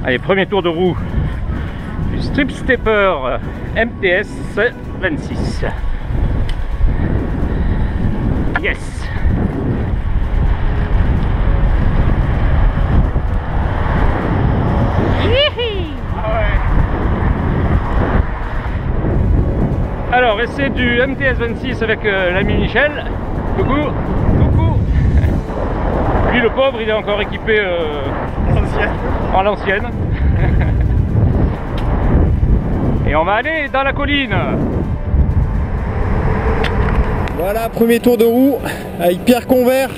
Allez, premier tour de roue du Strip Stepper MTS 26. Yes! Alors, essai du MTS 26 avec l'ami Michel. Coucou, coucou. Lui, le pauvre, il est encore équipé en l'ancienne. Et on va aller dans la colline. Voilà, premier tour de roue avec Pierre Convert.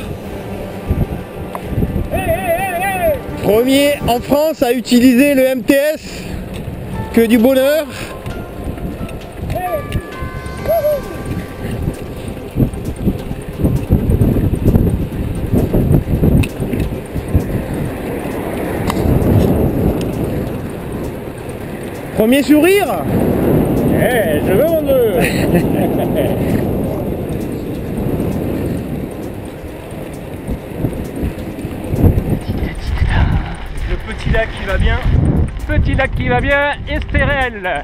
Premier en France à utiliser le MTS. Que du bonheur. Premier sourire. Je veux mon deux. Le petit lac qui va bien. Petit lac qui va bien, Estérel.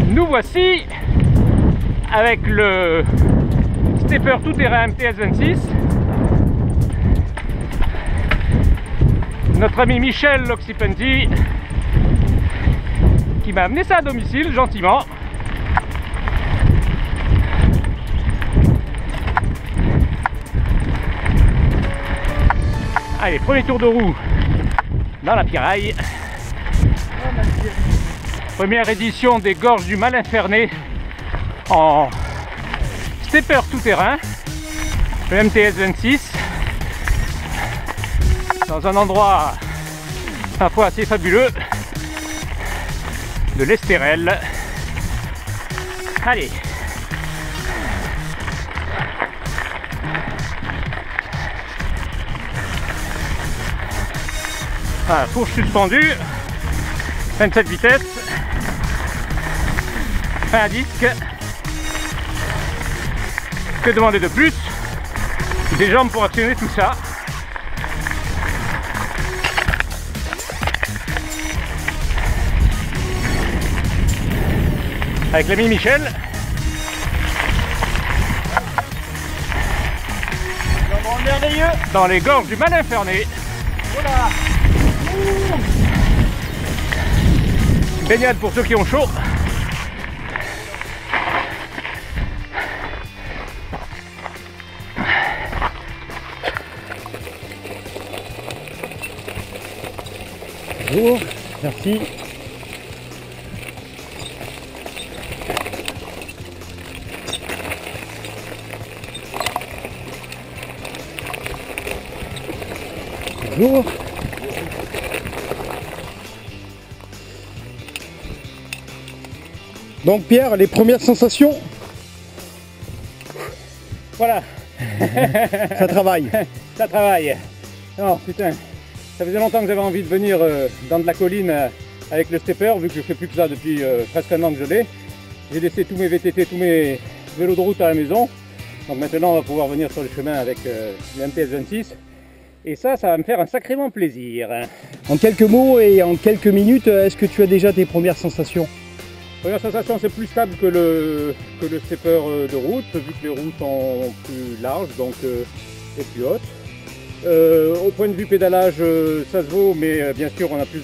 Nous voici avec le stepper tout-terrain MTS 26. Notre ami Michel Loxipenti qui m'a amené ça à domicile gentiment. Allez, premier tour de roue dans la Piraille. Première édition des Gorges du Malinferné en stepper tout-terrain, le MTS 26, dans un endroit parfois assez fabuleux de l'Estérel. Allez. Voilà, fourche suspendue, 27 vitesses, fin à disque. Que demander de plus? Des jambes pour actionner tout ça. Avec l'ami Michel. Merveilleux dans les gorges du Malinferné. Voilà. Baignade pour ceux qui ont chaud. Bonjour, merci. Bonjour. Donc Pierre, les premières sensations? Voilà. Ça travaille. Ça travaille. Non, putain. Ça faisait longtemps que j'avais envie de venir dans de la colline avec le stepper, vu que je ne fais plus que ça depuis presque un an que je l'ai. J'ai laissé tous mes VTT, tous mes vélos de route à la maison. Donc maintenant, on va pouvoir venir sur le chemin avec le MTS 26. Et ça va me faire un sacrément plaisir. En quelques mots et en quelques minutes, est-ce que tu as déjà tes premières sensations? Première sensation, c'est plus stable que le stepper de route, vu que les roues sont plus larges donc, et plus hautes. Au point de vue pédalage, ça se vaut, mais bien sûr on a plus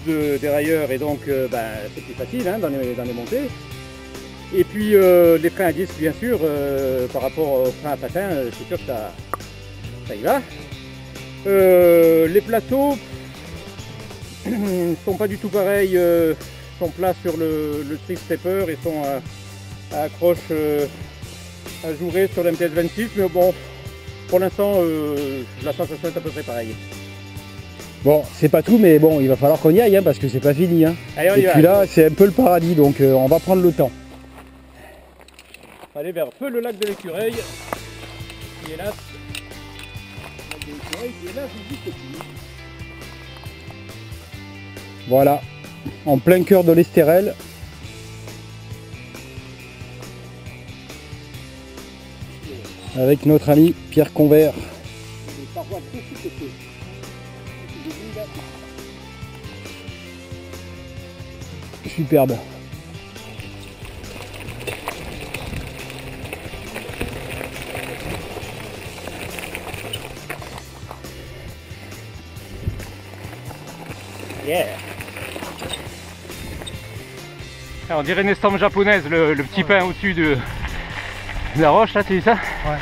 de dérailleurs et donc c'est plus facile dans les montées. Et puis les freins à disque, bien sûr, par rapport aux freins à patin, c'est sûr que ça y va. Les plateaux sont pas du tout pareils, sont plats sur le strip stepper et sont à accroche ajourée sur le MTS 26, mais bon, pour l'instant la sensation est à peu près pareille. Bon, c'est pas tout, mais bon, il va falloir qu'on y aille parce que c'est pas fini. Allez, on y et va. puis là, c'est un peu le paradis, donc on va prendre le temps. Aller vers le lac de l'Écureuil, qui est là. Voilà, en plein cœur de l'Estérel. Avec notre ami Pierre Convert. Superbe. Yeah. On dirait une estampe japonaise, le petit pain au-dessus de la roche, là, tu dis ça? Ouais.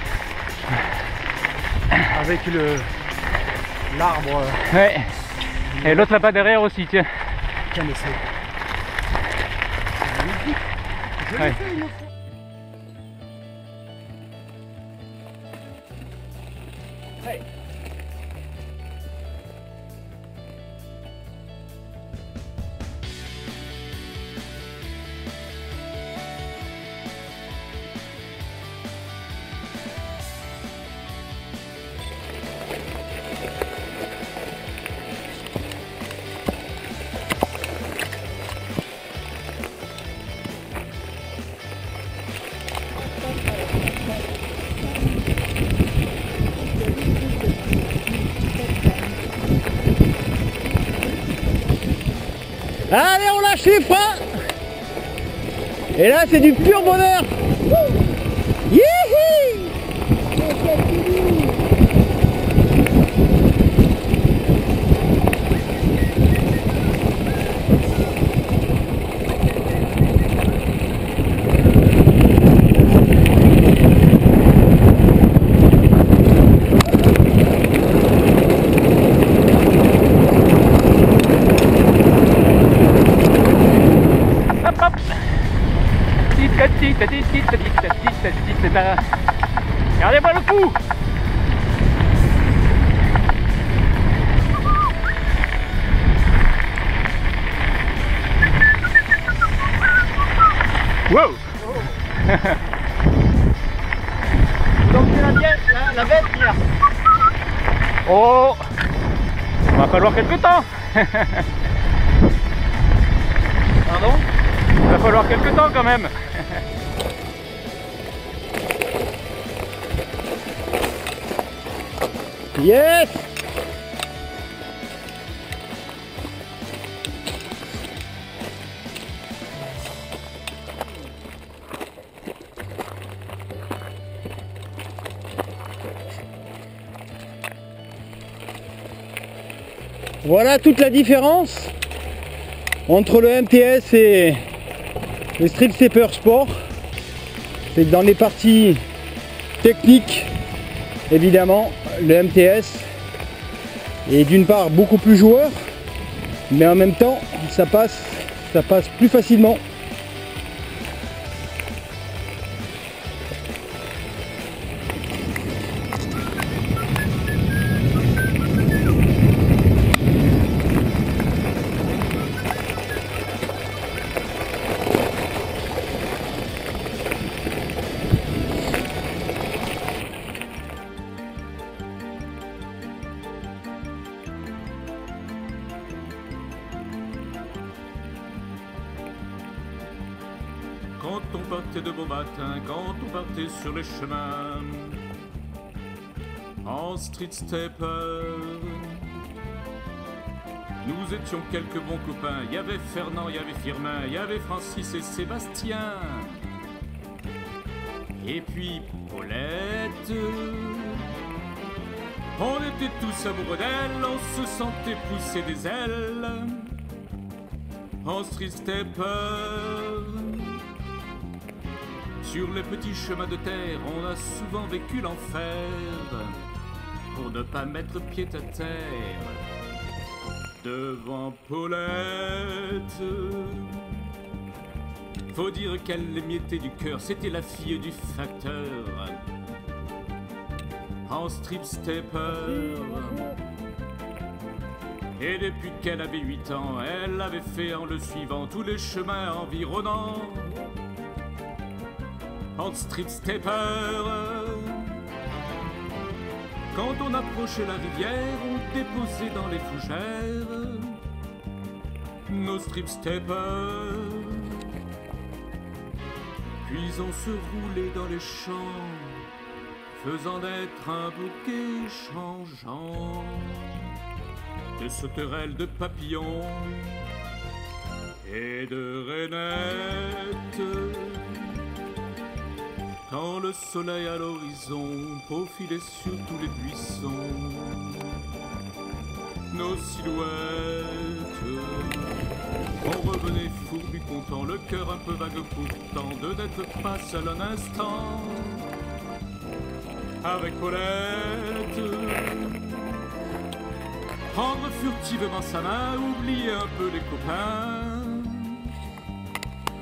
Avec l'arbre. Ouais. Et l'autre là-bas derrière aussi, tiens. Tiens, mais c'est magnifique. Je l'ai Ouais. fait une fois. Hey. Allez, on lâche les freins. Et là, c'est du pur bonheur. Youhou. Regardez-moi le coup. Wow. Donc c'est la bête hier. Oh, va falloir quelques temps. Pardon? Va falloir quelques temps quand même. Yes. Voilà toute la différence entre le MTS et le Street Stepper Sport. C'est que dans les parties techniques, évidemment, le MTS est d'une part beaucoup plus joueur, mais en même temps, ça passe plus facilement. Quand on partait de beau matin, quand on partait sur les chemins, en street stepper, nous étions quelques bons copains. Il y avait Fernand, il y avait Firmin, il y avait Francis et Sébastien. Et puis Paulette. On était tous amoureux d'elle, on se sentait pousser des ailes. En street stepper. Sur les petits chemins de terre, on a souvent vécu l'enfer pour ne pas mettre pied à terre devant Paulette. Faut dire qu'elle l'émiettait du cœur, c'était la fille du facteur en strip stepper. Et depuis qu'elle avait 8 ans, elle avait fait en le suivant tous les chemins environnants. En street stepper. Quand on approchait la rivière, on déposait dans les fougères nos strip steppers. Puis on se roulait dans les champs, faisant d'être un bouquet changeant de sauterelles, de papillons et de rainettes. Quand le soleil à l'horizon profilait sur tous les buissons, nos silhouettes, on revenait fourbu content, le cœur un peu vague pourtant de n'être pas seul un instant avec Paulette. Prendre furtivement sa main, oublier un peu les copains,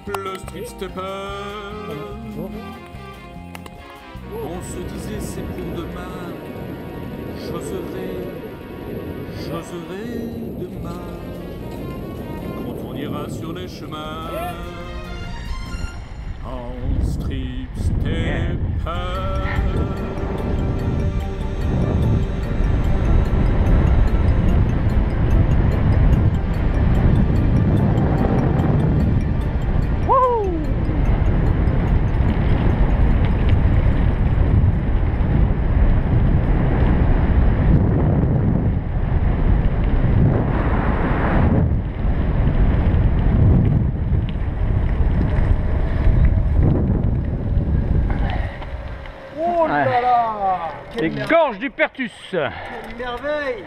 le street stepper. On se disait c'est pour demain, j'oserai demain, quand on ira sur les chemins, en strip stepper. Oh là là, Les gorges du Pertus. quelle merveille!